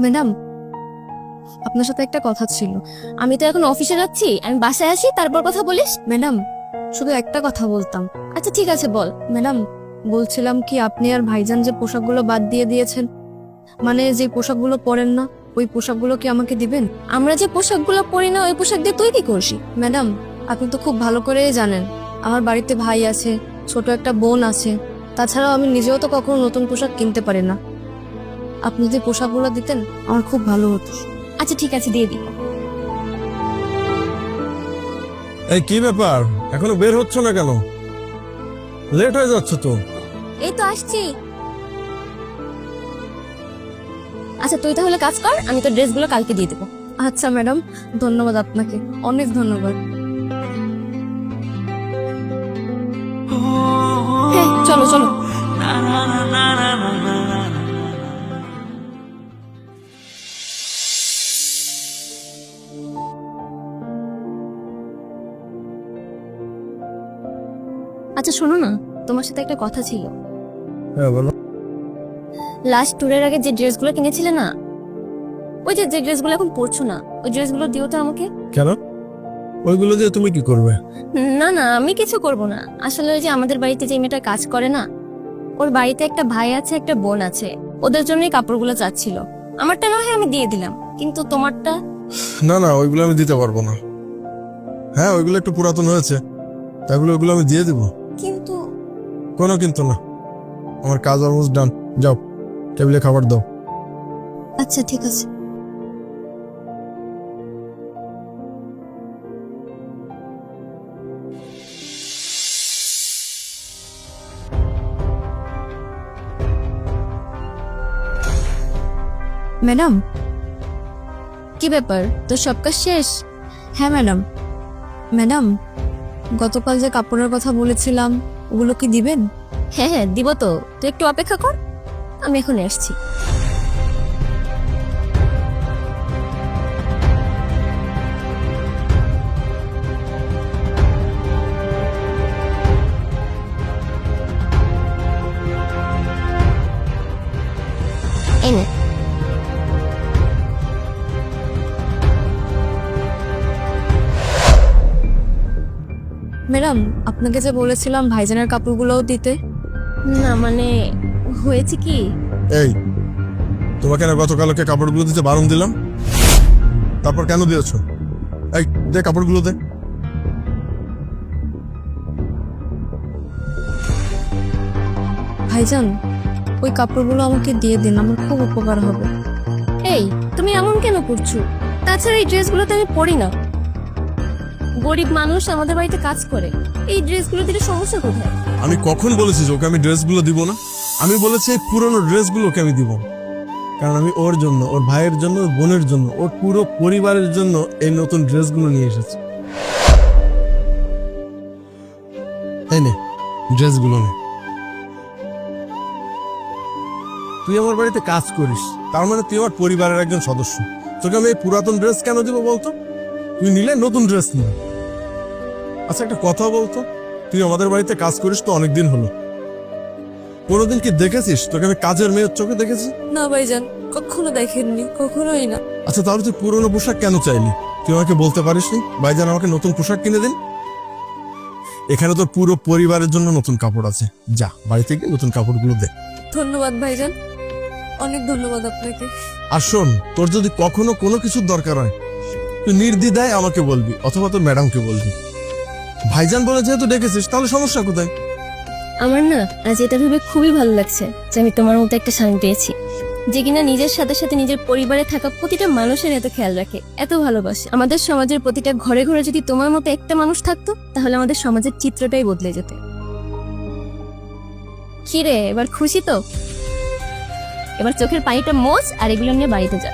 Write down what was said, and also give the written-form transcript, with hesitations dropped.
Madam, আপনার সাথে একটা কথা ছিল। আমি তো এখন অফিসে যাচ্ছি, আমি বাসায় আসি তারপর কথা বলিস। ম্যাডাম, শুধু একটা কথা বলতাম। আচ্ছা ঠিক আছে বল। ম্যাডাম, বলছিলাম কি আপনি আর ভাইজান যে পোশাকগুলো বাদ দিয়ে দিয়েছেন, মানে যে পোশাকগুলো পরেন না, ওই পোশাকগুলো কি আমাকে দিবেন? আমরা যে পোশাকগুলো পরি না ওই পোশাক দিয়ে তুই কি করছিস? ম্যাডাম, আপনি তো খুব ভালো করেই জানেন আমার বাড়িতে ভাই আছে, ছোট একটা বোন আছে। তাছাড়াও আমি নিজেও তো কখনো নতুন পোশাক কিনতে পারি না। আপনি যে পোশাকগুলো দিতেন আমার খুব ভালো হতো। আচ্ছা ঠিক আছে দিয়ে দি। এই কি ব্যাপার, এখনো বের হচ্ছ না কেন? লেট হয়ে যাচ্ছে তো। এই তো আসছি। আচ্ছা তুই তাহলে কাজ কর, আমি তোর ড্রেসগুলো কালকে দিয়ে দেবো। আচ্ছা ম্যাডাম, ধন্যবাদ আপনাকে, অনেক ধন্যবাদ। হ্যাঁ চলো চলো। আচ্ছা শোনো না, তোমার সাথে একটা কথা ছিল। হ্যাঁ বলো। লাস্ট ট্যুরের আগে যে ড্রেসগুলো কিনেছিলে না, ওই যে যে ড্রেসগুলো এখন পরছো না, ওই ড্রেসগুলো দিও তো আমাকে। কেন? ওইগুলো দিয়ে তুমি কি করবে? না না আমি কিছু করব না। আসলে ওই যে আমাদের বাড়িতে যে মেয়েটা কাজ করে না, ওর বাড়িতে একটা ভাই আছে একটা বোন আছে, ওদের জন্যই কাপড়গুলো চাচ্ছিল। আমারটা না হয় আমি দিয়ে দিলাম, কিন্তু তোমারটা? না না, ওইগুলো আমি দিতে পারবো না। হ্যাঁ ওইগুলো একটু পুরাতন হয়েছে, তাই বলে ওইগুলো আমি দিয়ে দেবো? কিন্তু কোনো কিন্তু না, আমার কাজ অলমোস্ট ডান। যাও টেবিলে খাবার দাও। আচ্ছা ঠিক আছে। ম্যাডাম, কি ব্যাপার, তোর সব কাজ শেষ? হ্যাঁ ম্যাডাম। ম্যাডাম, গতকাল যে কাপড়ের কথা বলেছিলাম ওগুলো কি দিবেন? হ্যাঁ হ্যাঁ দিব তো, তুই একটু অপেক্ষা কর, আমি এখন আসছি। এই নে। ম্যাডাম, আপনাকে যে বলেছিলাম ভাইজানের কাপড়গুলোও দিতে। না মানে হয়েছে কি, এই তোমাকে না গতকালকে কাপড়গুলো দিতে বারণ দিলাম, তারপর কেন দিয়েছো? এই দে কাপড়গুলো দে। ভাইজান, ওই কাপড়গুলো আমাকে দিয়ে দিন, আমার খুব উপকার হবে। এই তুমি এমন কেন করছো? তাছাড়া এই ড্রেসগুলো তো আমি পরি না, গরিব মানুষ আমাদের বাড়িতে কাজ করে, এই ড্রেসগুলো দিলে সমস্যা কোথায়? আমি কখন বলেছি যে ওকে আমি ড্রেসগুলো দিব না? আমি বলেছি এই পুরনো ড্রেসগুলো ওকে আমি দিব, কারণ আমি ওর জন্য, ওর ভাইয়ের জন্য, ওর বোনের জন্য, ওর পুরো পরিবারের জন্য এই নতুন ড্রেসগুলো নিয়ে এসেছি। এই নে ড্রেসগুলো নে। তুই আমার বাড়িতে কাজ করিস, তার মানে তুই আমার পরিবারের একজন সদস্য। তোকে আমি এই পুরাতন ড্রেস কেন দিব বলতো? তুই নিলে নতুন ড্রেস নিবি। আচ্ছা একটা কথা বলতো, তুই আমাদের বাড়িতে কাজ করিস তো অনেকদিন হলো, কোনোদিন কি দেখেছিস তোকে আমি কাজের মেয়ের চোখে দেখেছি? না ভাইজান, কখনো দেখেননি, কখনোই না। আচ্ছা তাহলে তুই পুরনো পোশাক কেন চাইলি? তুই আমাকে বলতে পারিসনি ভাইজান আমাকে নতুন পোশাক কিনে দিন? এখানে তোর পুরো পরিবারের জন্য নতুন কাপড় আছে, যা বাড়িতে গিয়ে নতুন কাপড়গুলো দে। ধন্যবাদ ভাইজান, অনেক ধন্যবাদ আপনাকে। আর শোন, তোর যদি কখনো কোনো কিছুর দরকার হয় তুই নির্দ্বিধায় আমাকে বলবি, অথবা তোর ম্যাডামকে বলবি। ভাইজান বলে যেহেতু ডেকেছিস তাহলে সমস্যা কোথায়? আমার না আজ এটা ভেবে খুবই ভালো লাগছে যে আমি তোমার মতো একটা স্বামী পেয়েছি, যে কিনা নিজের সাথে সাথে নিজের পরিবারে থাকা প্রতিটা মানুষের এত খেয়াল রাখে, এত ভালোবাসে। আমাদের সমাজের প্রতিটা ঘরে ঘরে যদি তোমার মতো একটা মানুষ থাকতো, তাহলে আমাদের সমাজের চিত্রটাই বদলে যেত। কি রে, এবার খুশি তো? এবার চোখের পানিটা মোছ আর এগুলো নিয়ে বাড়িতে যা।